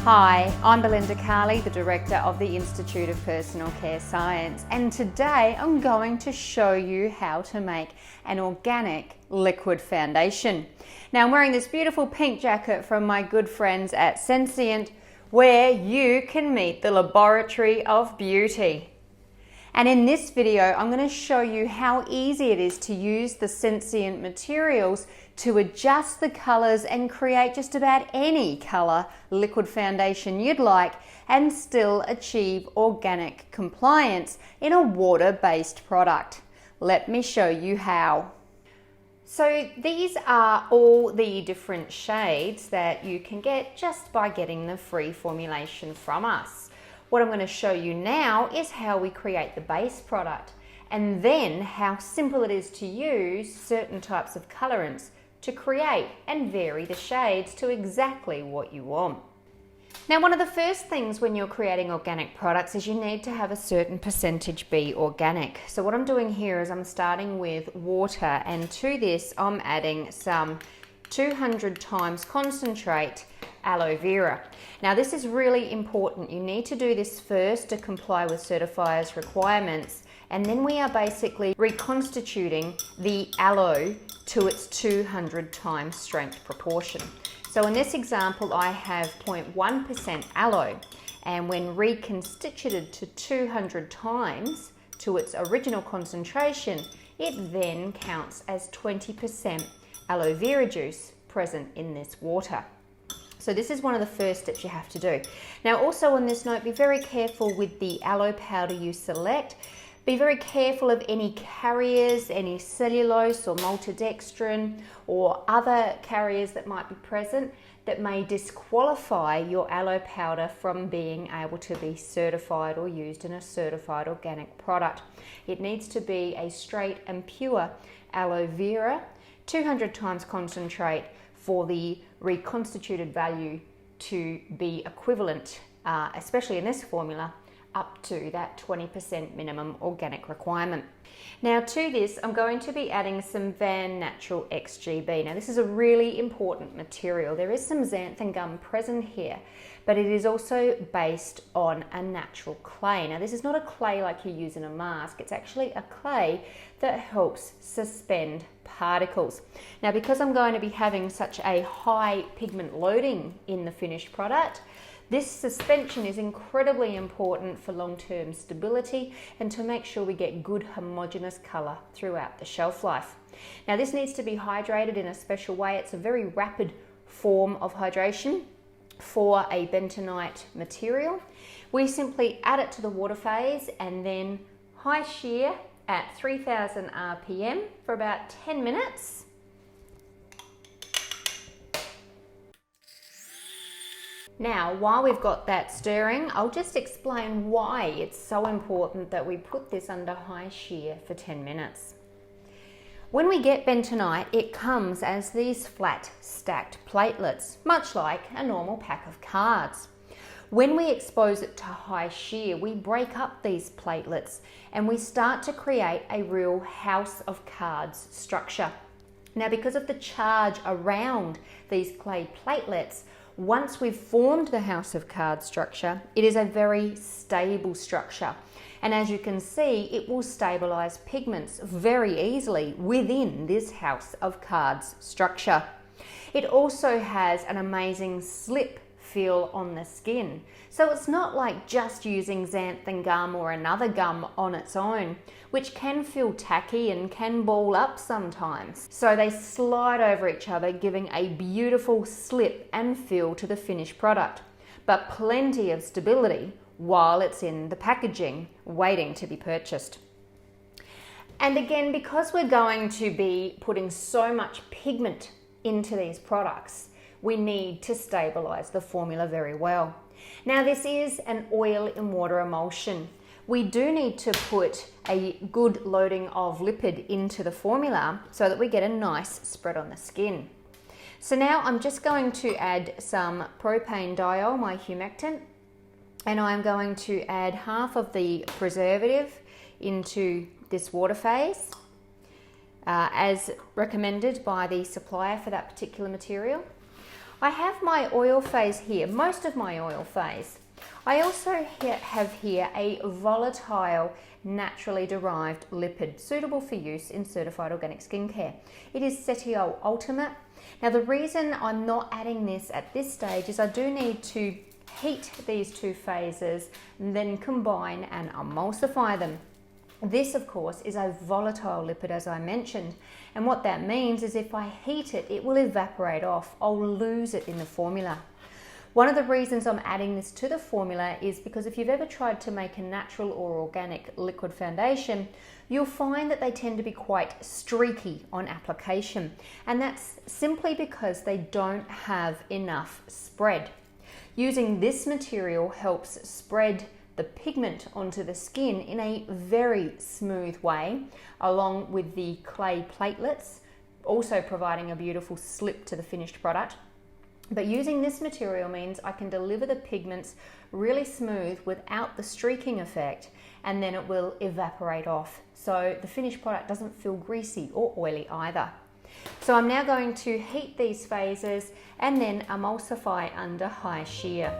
Hi, I'm Belinda, the Director of the Institute of Personal Care Science, and today I'm going to show you how to make an organic liquid foundation. Now I'm wearing this beautiful pink jacket from my good friends at Sensient, where you can meet the laboratory of beauty. And in this video, I'm going to show you how easy it is to use the Sensient materials to adjust the colors and create just about any color liquid foundation you'd like and still achieve organic compliance in a water-based product. Let me show you how. So these are all the different shades that you can get just by getting the free formulation from us. What I'm going to show you now is how we create the base product, and then how simple it is to use certain types of colorants to create and vary the shades to exactly what you want. Now, one of the first things when you're creating organic products is you need to have a certain percentage be organic. So what I'm doing here is I'm starting with water, and to this I'm adding some 200 times concentrate aloe vera. Now this is really important. You need to do this first to comply with certifiers' requirements, and then we are basically reconstituting the aloe to its 200 times strength proportion. So in this example I have 0.1% aloe, and when reconstituted to 200 times to its original concentration, it then counts as 20% aloe vera juice present in this water. So this is one of the first steps you have to do. Now also on this note, be very careful with the aloe powder you select. Be very careful of any carriers, any cellulose or maltodextrin or other carriers that might be present that may disqualify your aloe powder from being able to be certified or used in a certified organic product. It needs to be a straight and pure aloe vera, 200 times concentrate, for the reconstituted value to be equivalent, especially in this formula, up to that 20% minimum organic requirement. Now to this, I'm going to be adding some Van Natural XGB. Now this is a really important material. There is some xanthan gum present here, but it is also based on a natural clay. Now this is not a clay like you use in a mask. It's actually a clay that helps suspend particles. Now because I'm going to be having such a high pigment loading in the finished product, this suspension is incredibly important for long-term stability and to make sure we get good homogeneous color throughout the shelf life. Now this needs to be hydrated in a special way. It's a very rapid form of hydration for a bentonite material. We simply add it to the water phase and then high shear at 3000 RPM for about 10 minutes. Now, while we've got that stirring, I'll just explain why it's so important that we put this under high shear for 10 minutes. When we get bentonite, it comes as these flat stacked platelets, much like a normal pack of cards. When we expose it to high shear, we break up these platelets and we start to create a real house of cards structure. Now, because of the charge around these clay platelets, once we've formed the house of cards structure, it is a very stable structure. And as you can see, it will stabilize pigments very easily within this house of cards structure. It also has an amazing slip feel on the skin. So it's not like just using xanthan gum or another gum on its own, which can feel tacky and can ball up sometimes. So they slide over each other, giving a beautiful slip and feel to the finished product, but plenty of stability while it's in the packaging waiting to be purchased. And again, because we're going to be putting so much pigment into these products, we need to stabilize the formula very well. Now this is an oil in water emulsion. We do need to put a good loading of lipid into the formula so that we get a nice spread on the skin. So now I'm just going to add some propane diol, my humectant, and I'm going to add half of the preservative into this water phase, as recommended by the supplier for that particular material. I have my oil phase here, most of my oil phase. I also have here a volatile, naturally derived lipid suitable for use in certified organic skincare. It is Cetiol Ultimate. Now the reason I'm not adding this at this stage is I do need to heat these two phases and then combine and emulsify them. This, of course, is a volatile lipid, as I mentioned, and what that means is if I heat it, it will evaporate off. I'll lose it in the formula. One of the reasons I'm adding this to the formula is because if you've ever tried to make a natural or organic liquid foundation, you'll find that they tend to be quite streaky on application, and that's simply because they don't have enough spread. Using this material helps spread the pigment onto the skin in a very smooth way, along with the clay platelets, also providing a beautiful slip to the finished product. But using this material means I can deliver the pigments really smooth without the streaking effect, and then it will evaporate off. So the finished product doesn't feel greasy or oily either. So I'm now going to heat these phases and then emulsify under high shear.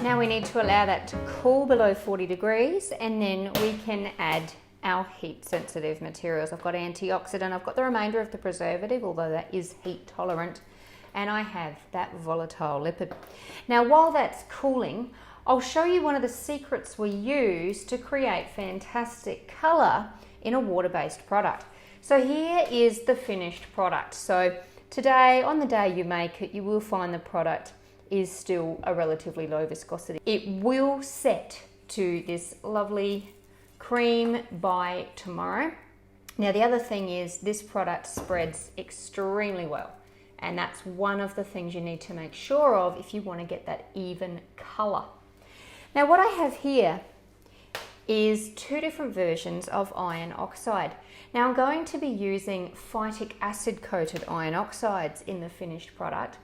Now we need to allow that to cool below 40 degrees, and then we can add our heat sensitive materials. I've got antioxidant, I've got the remainder of the preservative, although that is heat tolerant, and I have that volatile lipid. Now while that's cooling, I'll show you one of the secrets we use to create fantastic colour in a water-based product. So here is the finished product. So today, on the day you make it, you will find the product is still a relatively low viscosity. It will set to this lovely cream by tomorrow. Now the other thing is this product spreads extremely well, and that's one of the things you need to make sure of if you want to get that even colour. Now what I have here is two different versions of iron oxide. Now I'm going to be using phytic acid coated iron oxides in the finished product,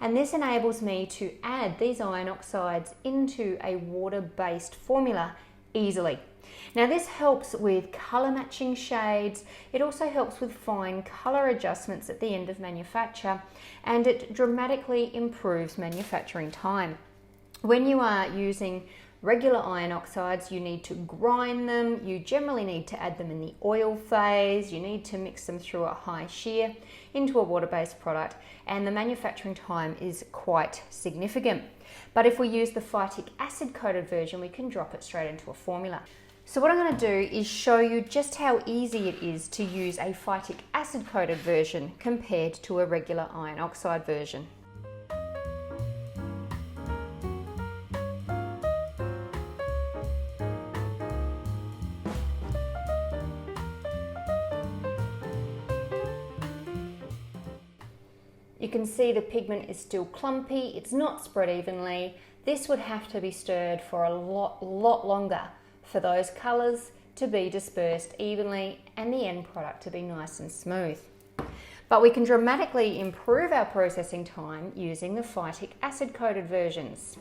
and this enables me to add these iron oxides into a water-based formula easily. Now this helps with colour matching shades, it also helps with fine colour adjustments at the end of manufacture, and it dramatically improves manufacturing time. When you are using regular iron oxides, you need to grind them, you generally need to add them in the oil phase, you need to mix them through a high shear into a water-based product, and the manufacturing time is quite significant. But if we use the phytic acid coated version, we can drop it straight into a formula. So what I'm going to do is show you just how easy it is to use a phytic acid coated version compared to a regular iron oxide version. You can see the pigment is still clumpy, it's not spread evenly. This would have to be stirred for a lot longer for those colours to be dispersed evenly and the end product to be nice and smooth. But we can dramatically improve our processing time using the phytic acid coated versions.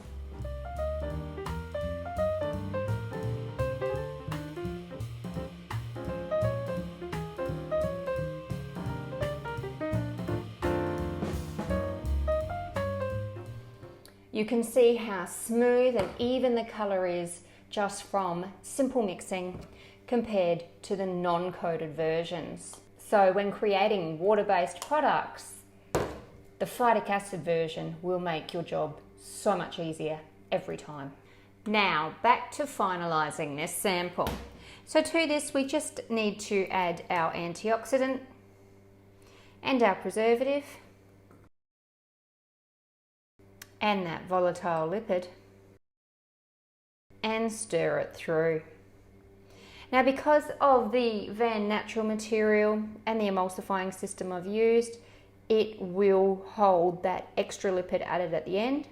You can see how smooth and even the colour is just from simple mixing compared to the non-coated versions. So when creating water-based products, the phytic acid version will make your job so much easier every time. Now back to finalising this sample. So to this we just need to add our antioxidant and our preservative and that volatile lipid, and stir it through. Now because of the Van Natural material and the emulsifying system I've used, it will hold that extra lipid added at the end,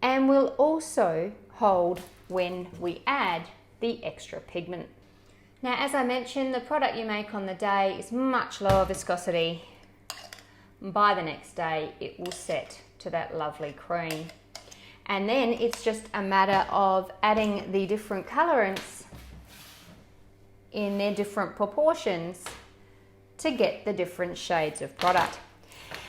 and will also hold when we add the extra pigment. Now, as I mentioned, the product you make on the day is much lower viscosity. By the next day, it will set to that lovely cream. And then it's just a matter of adding the different colorants in their different proportions to get the different shades of product.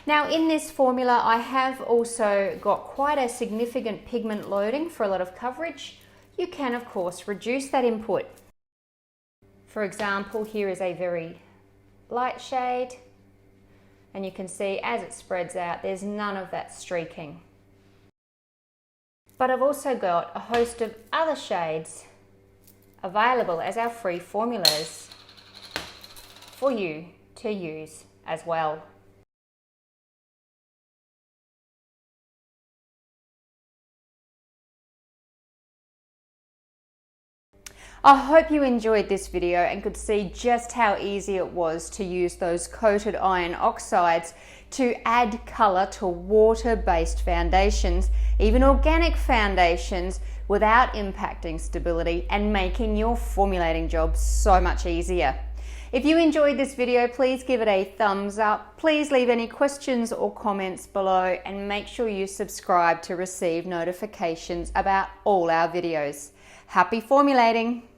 Now, in this formula, I have also got quite a significant pigment loading for a lot of coverage. You can, of course, reduce that input. For example, here is a very light shade, and you can see as it spreads out, there's none of that streaking. But I've also got a host of other shades available as our free formulas for you to use as well. I hope you enjoyed this video and could see just how easy it was to use those coated iron oxides to add colour to water-based foundations, even organic foundations, without impacting stability and making your formulating job so much easier. If you enjoyed this video, please give it a thumbs up. Please leave any questions or comments below and make sure you subscribe to receive notifications about all our videos. Happy formulating!